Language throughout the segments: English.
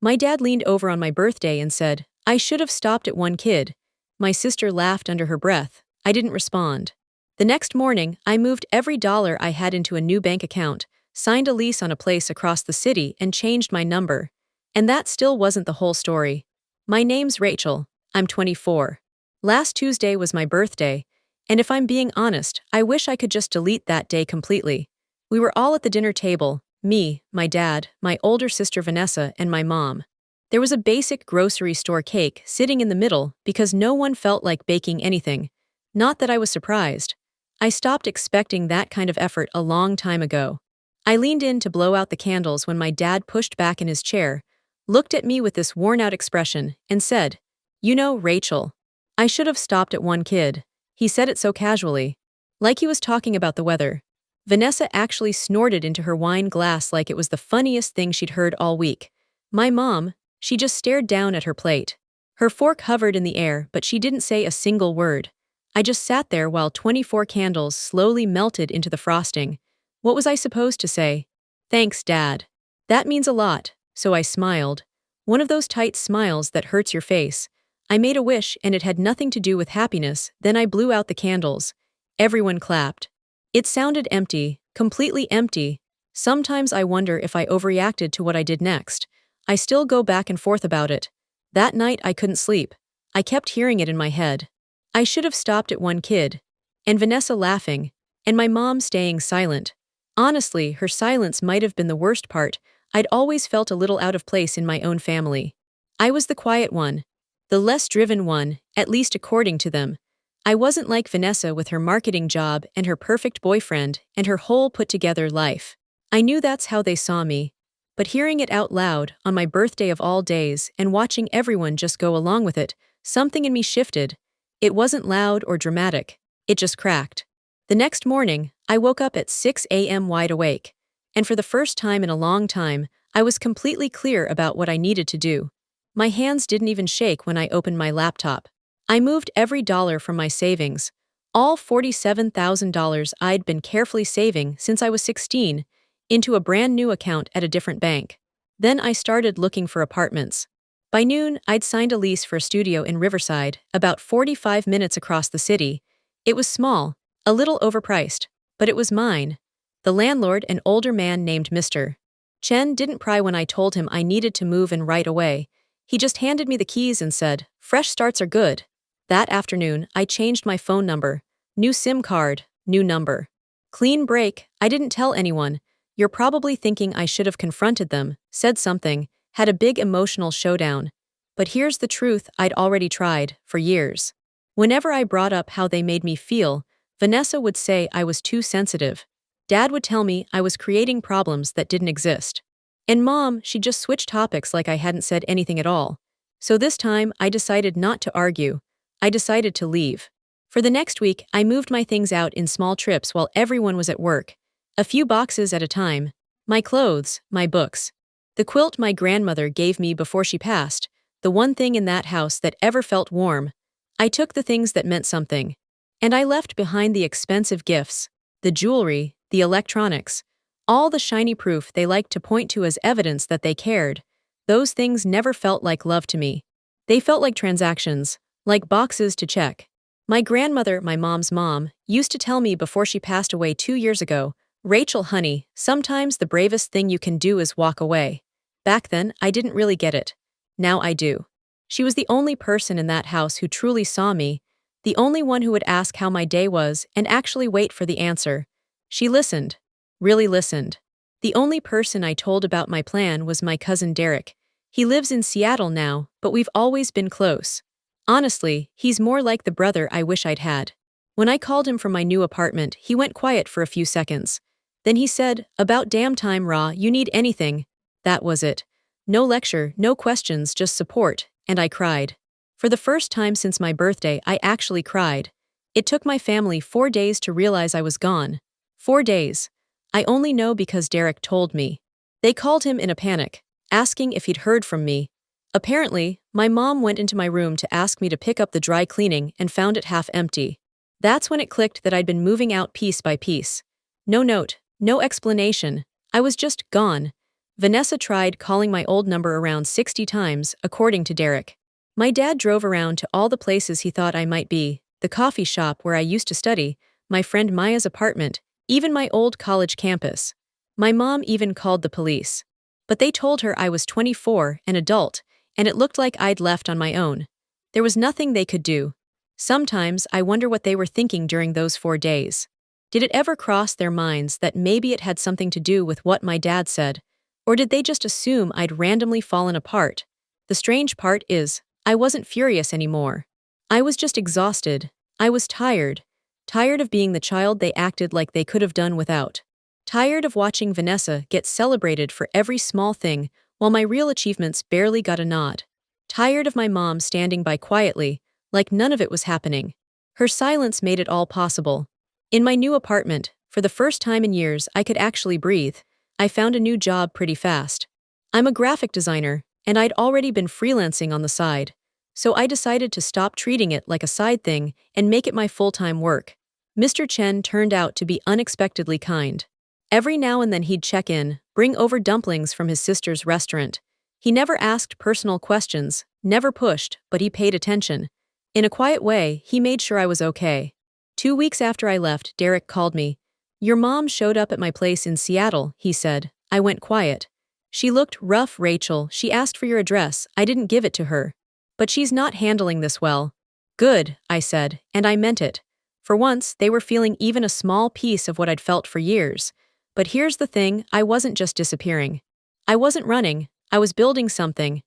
My dad leaned over on my birthday and said, "I should have stopped at one kid." My sister laughed under her breath. I didn't respond. The next morning, I moved every dollar I had into a new bank account, signed a lease on a place across the city, and changed my number. And that still wasn't the whole story. My name's Rachel. I'm 24. Last Tuesday was my birthday, and if I'm being honest, I wish I could just delete that day completely. We were all at the dinner table, me, my dad, my older sister Vanessa, and my mom. There was a basic grocery store cake sitting in the middle because no one felt like baking anything. Not that I was surprised. I stopped expecting that kind of effort a long time ago. I leaned in to blow out the candles when my dad pushed back in his chair, looked at me with this worn-out expression, and said, "You know, Rachel, I should have stopped at one kid." He said it so casually, like he was talking about the weather. Vanessa actually snorted into her wine glass like it was the funniest thing she'd heard all week. My mom, she just stared down at her plate. Her fork hovered in the air, but she didn't say a single word. I just sat there while 24 candles slowly melted into the frosting. What was I supposed to say? "Thanks, Dad. That means a lot," so I smiled. One of those tight smiles that hurts your face. I made a wish and it had nothing to do with happiness, then I blew out the candles. Everyone clapped. It sounded empty, completely empty. Sometimes I wonder if I overreacted to what I did next. I still go back and forth about it. That night I couldn't sleep. I kept hearing it in my head. I should have stopped at one kid. And Vanessa laughing. And my mom staying silent. Honestly, her silence might have been the worst part. I'd always felt a little out of place in my own family. I was the quiet one. The less driven one, at least according to them. I wasn't like Vanessa with her marketing job and her perfect boyfriend and her whole put-together life. I knew that's how they saw me. But hearing it out loud, on my birthday of all days, and watching everyone just go along with it, something in me shifted. It wasn't loud or dramatic. It just cracked. The next morning, I woke up at 6 a.m. wide awake. And for the first time in a long time, I was completely clear about what I needed to do. My hands didn't even shake when I opened my laptop. I moved every dollar from my savings, all $47,000 I'd been carefully saving since I was 16, into a brand new account at a different bank. Then I started looking for apartments. By noon, I'd signed a lease for a studio in Riverside, about 45 minutes across the city. It was small, a little overpriced, but it was mine. The landlord, an older man named Mr. Chen, didn't pry when I told him I needed to move in right away. He just handed me the keys and said, "Fresh starts are good." That afternoon, I changed my phone number. New SIM card, new number. Clean break. I didn't tell anyone. You're probably thinking I should have confronted them, said something, had a big emotional showdown. But here's the truth: I'd already tried, for years. Whenever I brought up how they made me feel, Vanessa would say I was too sensitive. Dad would tell me I was creating problems that didn't exist. And Mom, she'd just switch topics like I hadn't said anything at all. So this time, I decided not to argue. I decided to leave. For the next week, I moved my things out in small trips while everyone was at work. A few boxes at a time. My clothes, my books. The quilt my grandmother gave me before she passed, the one thing in that house that ever felt warm. I took the things that meant something. And I left behind the expensive gifts, the jewelry, the electronics. All the shiny proof they liked to point to as evidence that they cared. Those things never felt like love to me. They felt like transactions, like boxes to check. My grandmother, my mom's mom, used to tell me before she passed away 2 years ago, "Rachel, honey, sometimes the bravest thing you can do is walk away." Back then, I didn't really get it. Now I do. She was the only person in that house who truly saw me, the only one who would ask how my day was and actually wait for the answer. She listened. Really listened. The only person I told about my plan was my cousin Derek. He lives in Seattle now, but we've always been close. Honestly, he's more like the brother I wish I'd had. When I called him from my new apartment, he went quiet for a few seconds. Then he said, "About damn time, Ra, you need anything." That was it. No lecture, no questions, just support, and I cried. For the first time since my birthday, I actually cried. It took my family 4 days to realize I was gone. 4 days. I only know because Derek told me. They called him in a panic, asking if he'd heard from me. Apparently, my mom went into my room to ask me to pick up the dry cleaning and found it half empty. That's when it clicked that I'd been moving out piece by piece. No note, no explanation. I was just gone. Vanessa tried calling my old number around 60 times, according to Derek. My dad drove around to all the places he thought I might be, the coffee shop where I used to study, my friend Maya's apartment, even my old college campus. My mom even called the police. But they told her I was 24, an adult, and it looked like I'd left on my own. There was nothing they could do. Sometimes I wonder what they were thinking during those 4 days. Did it ever cross their minds that maybe it had something to do with what my dad said? Or did they just assume I'd randomly fallen apart? The strange part is, I wasn't furious anymore. I was just exhausted. I was tired. Tired of being the child they acted like they could have done without. Tired of watching Vanessa get celebrated for every small thing while my real achievements barely got a nod. Tired of my mom standing by quietly, like none of it was happening. Her silence made it all possible. In my new apartment, for the first time in years I could actually breathe, I found a new job pretty fast. I'm a graphic designer, and I'd already been freelancing on the side. So I decided to stop treating it like a side thing and make it my full-time work. Mr. Chen turned out to be unexpectedly kind. Every now and then he'd check in, bring over dumplings from his sister's restaurant. He never asked personal questions, never pushed, but he paid attention. In a quiet way, he made sure I was okay. 2 weeks after I left, Derek called me. "Your mom showed up at my place in Seattle," he said. I went quiet. "She looked rough, Rachel. She asked for your address. I didn't give it to her. But she's not handling this well." "Good," I said, and I meant it. For once, they were feeling even a small piece of what I'd felt for years. But here's the thing, I wasn't just disappearing. I wasn't running. I was building something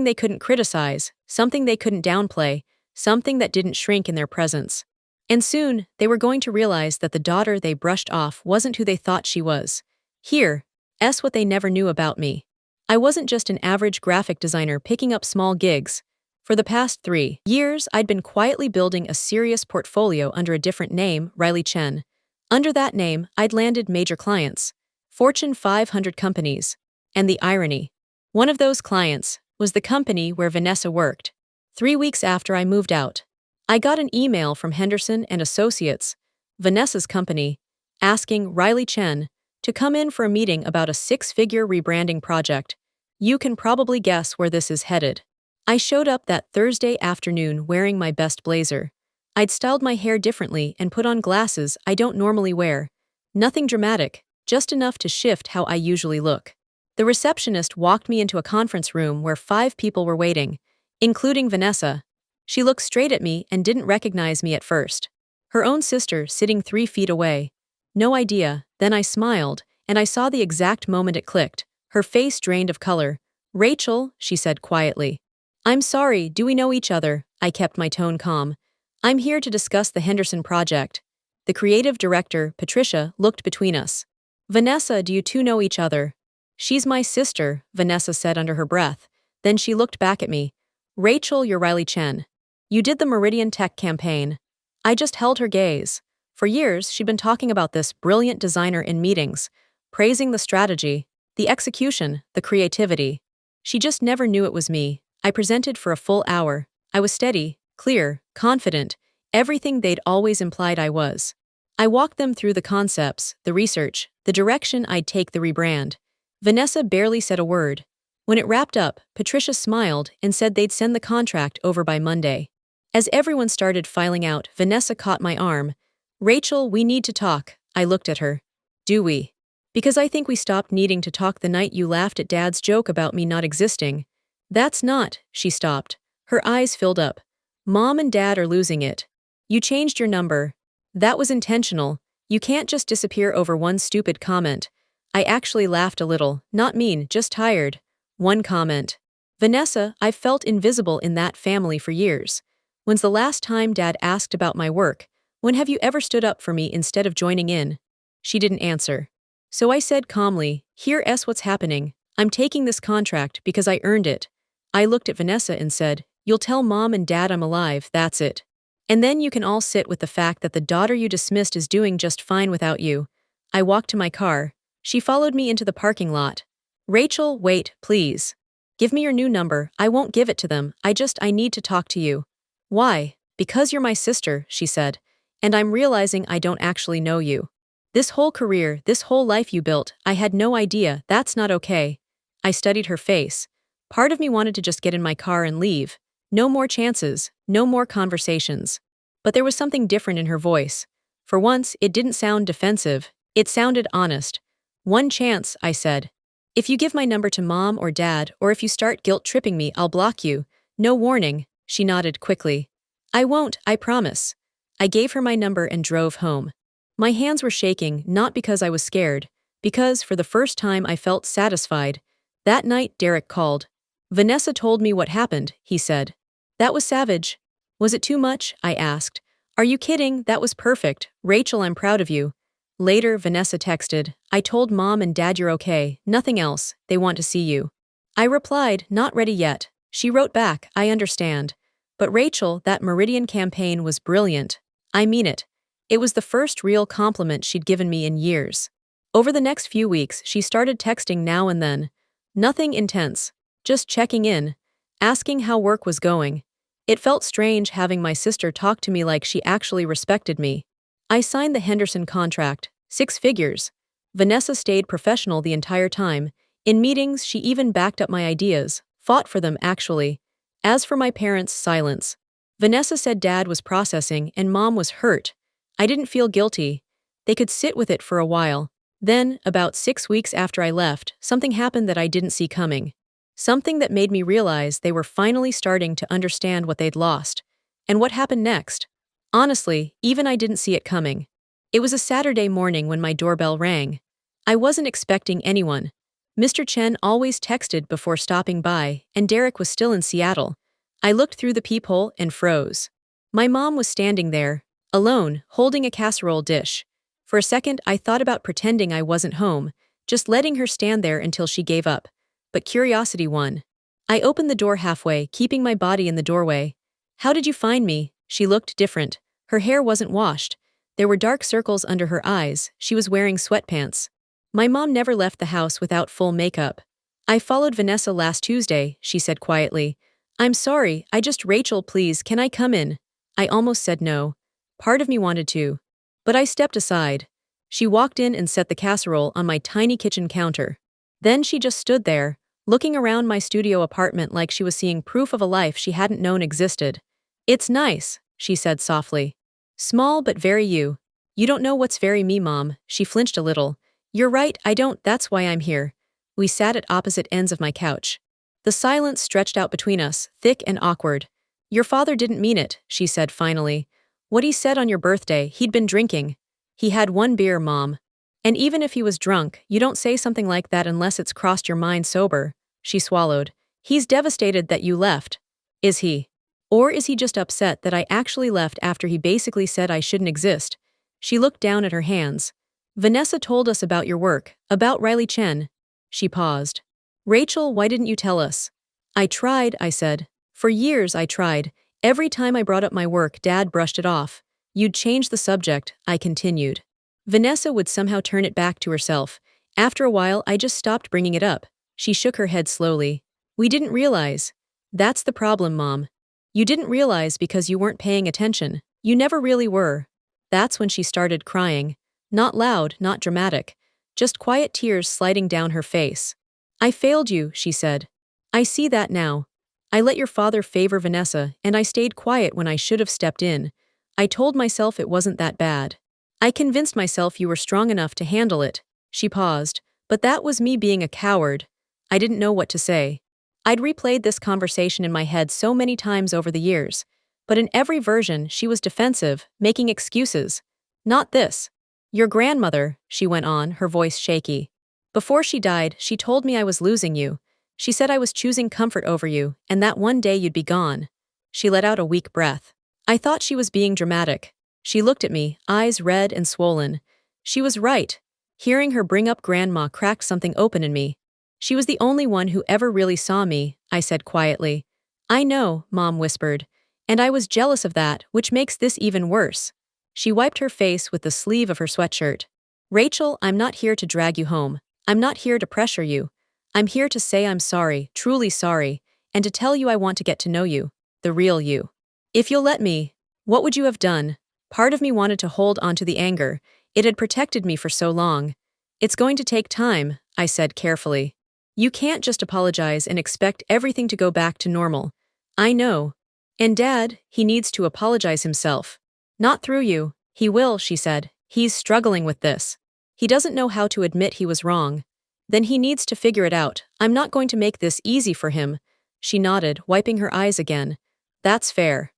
they couldn't criticize, something they couldn't downplay, something that didn't shrink in their presence. And soon, they were going to realize that the daughter they brushed off wasn't who they thought she was. Here's what they never knew about me. I wasn't just an average graphic designer picking up small gigs. For the past 3 years, I'd been quietly building a serious portfolio under a different name, Riley Chen. Under that name, I'd landed major clients, Fortune 500 companies. And the irony, one of those clients was the company where Vanessa worked. 3 weeks after I moved out, I got an email from Henderson and Associates, Vanessa's company, asking Riley Chen to come in for a meeting about a 6-figure rebranding project. You can probably guess where this is headed. I showed up that Thursday afternoon wearing my best blazer. I'd styled my hair differently and put on glasses I don't normally wear. Nothing dramatic, just enough to shift how I usually look. The receptionist walked me into a conference room where 5 people were waiting, including Vanessa. She looked straight at me and didn't recognize me at first. Her own sister sitting 3 feet away. No idea, then I smiled, and I saw the exact moment it clicked. Her face drained of color. "Rachel," she said quietly. "I'm sorry, do we know each other?" I kept my tone calm. "I'm here to discuss the Henderson project." The creative director, Patricia, looked between us. "Vanessa, do you two know each other?" "She's my sister," Vanessa said under her breath. Then she looked back at me. "Rachel, you're Riley Chen. You did the Meridian Tech campaign." I just held her gaze. For years, she'd been talking about this brilliant designer in meetings, praising the strategy, the execution, the creativity. She just never knew it was me. I presented for a full hour. I was steady, clear, confident, everything they'd always implied I was. I walked them through the concepts, the research, the direction I'd take the rebrand. Vanessa barely said a word. When it wrapped up, Patricia smiled and said they'd send the contract over by Monday. As everyone started filing out, Vanessa caught my arm. "Rachel, we need to talk." I looked at her. "Do we?" "Because I think we stopped needing to talk the night you laughed at Dad's joke about me not existing." "That's not," she stopped. Her eyes filled up. "Mom and Dad are losing it. You changed your number. That was intentional. You can't just disappear over one stupid comment." I actually laughed a little, not mean, just tired. One comment. "Vanessa, I've felt invisible in that family for years. When's the last time Dad asked about my work? When have you ever stood up for me instead of joining in?" She didn't answer. So I said calmly, "Here's what's happening. I'm taking this contract because I earned it." I looked at Vanessa and said, "You'll tell Mom and Dad I'm alive, that's it. And then you can all sit with the fact that the daughter you dismissed is doing just fine without you." I walked to my car. She followed me into the parking lot. "Rachel, wait, please. Give me your new number. I won't give it to them. I need to talk to you." "Why?" "Because you're my sister," she said. "And I'm realizing I don't actually know you. This whole career, this whole life you built, I had no idea. That's not okay." I studied her face. Part of me wanted to just get in my car and leave. No more chances, no more conversations. But there was something different in her voice. For once, it didn't sound defensive. It sounded honest. "One chance," I said. "If you give my number to mom or dad, or if you start guilt-tripping me, I'll block you. No warning." She nodded quickly. "I won't, I promise." I gave her my number and drove home. My hands were shaking, not because I was scared, because, for the first time, I felt satisfied. That night, Derek called. "Vanessa told me what happened," he said. "That was savage." "Was it too much?" I asked. "Are you kidding? That was perfect. Rachel, I'm proud of you." Later, Vanessa texted, "I told mom and dad you're okay, nothing else, they want to see you." I replied, "Not ready yet." She wrote back, "I understand. But Rachel, that Meridian campaign was brilliant. I mean it." It was the first real compliment she'd given me in years. Over the next few weeks, she started texting now and then. Nothing intense, just checking in, asking how work was going. It felt strange having my sister talk to me like she actually respected me. I signed the Henderson contract, 6 figures. Vanessa stayed professional the entire time. In meetings, she even backed up my ideas, fought for them actually. As for my parents' silence, Vanessa said dad was processing and mom was hurt. I didn't feel guilty. They could sit with it for a while. Then, about 6 weeks after I left, something happened that I didn't see coming. Something that made me realize they were finally starting to understand what they'd lost. And what happened next? Honestly, even I didn't see it coming. It was a Saturday morning when my doorbell rang. I wasn't expecting anyone. Mr. Chen always texted before stopping by, and Derek was still in Seattle. I looked through the peephole and froze. My mom was standing there, alone, holding a casserole dish. For a second, I thought about pretending I wasn't home, just letting her stand there until she gave up. But curiosity won. I opened the door halfway, keeping my body in the doorway. "How did you find me?" She looked different. Her hair wasn't washed. There were dark circles under her eyes. She was wearing sweatpants. My mom never left the house without full makeup. "I followed Vanessa last Tuesday," she said quietly. "I'm sorry, Rachel, please, can I come in?" I almost said no. Part of me wanted to. But I stepped aside. She walked in and set the casserole on my tiny kitchen counter. Then she just stood there, looking around my studio apartment like she was seeing proof of a life she hadn't known existed. "It's nice," she said softly. "Small but very you." "You don't know what's very me, Mom." She flinched a little. "You're right, I don't, that's why I'm here." We sat at opposite ends of my couch. The silence stretched out between us, thick and awkward. "Your father didn't mean it," she said finally. "What he said on your birthday, he'd been drinking." "He had 1 beer, Mom." "And even if he was drunk, you don't say something like that unless it's crossed your mind sober." She swallowed. "He's devastated that you left." "Is he? Or is he just upset that I actually left after he basically said I shouldn't exist?" She looked down at her hands. "Vanessa told us about your work, about Riley Chen." She paused. "Rachel, why didn't you tell us?" "I tried," I said. "For years I tried. Every time I brought up my work, Dad brushed it off. You'd change the subject," I continued. Vanessa would somehow turn it back to herself. After a while, I just stopped bringing it up. She shook her head slowly. "We didn't realize." "That's the problem, Mom. You didn't realize because you weren't paying attention. You never really were." That's when she started crying. Not loud, not dramatic. Just quiet tears sliding down her face. "I failed you," she said. "I see that now. I let your father favor Vanessa, and I stayed quiet when I should have stepped in. I told myself it wasn't that bad. I convinced myself you were strong enough to handle it." She paused. "But that was me being a coward." I didn't know what to say. I'd replayed this conversation in my head so many times over the years. But in every version, she was defensive, making excuses. Not this. "Your grandmother," she went on, her voice shaky. "Before she died, she told me I was losing you. She said I was choosing comfort over you, and that one day you'd be gone." She let out a weak breath. I thought she was being dramatic. She looked at me, eyes red and swollen. She was right. Hearing her bring up Grandma cracked something open in me. "She was the only one who ever really saw me," I said quietly. "I know," Mom whispered. "And I was jealous of that, which makes this even worse." She wiped her face with the sleeve of her sweatshirt. "Rachel, I'm not here to drag you home. I'm not here to pressure you. I'm here to say I'm sorry, truly sorry, and to tell you I want to get to know you, the real you. If you'll let me, what would you have done?" Part of me wanted to hold onto the anger. It had protected me for so long. "It's going to take time," I said carefully. You can't just apologize and expect everything to go back to normal. I know. And Dad, he needs to apologize himself. Not through you. He will, she said. He's struggling with this. He doesn't know how to admit he was wrong. Then he needs to figure it out. I'm not going to make this easy for him. She nodded, wiping her eyes again. That's fair.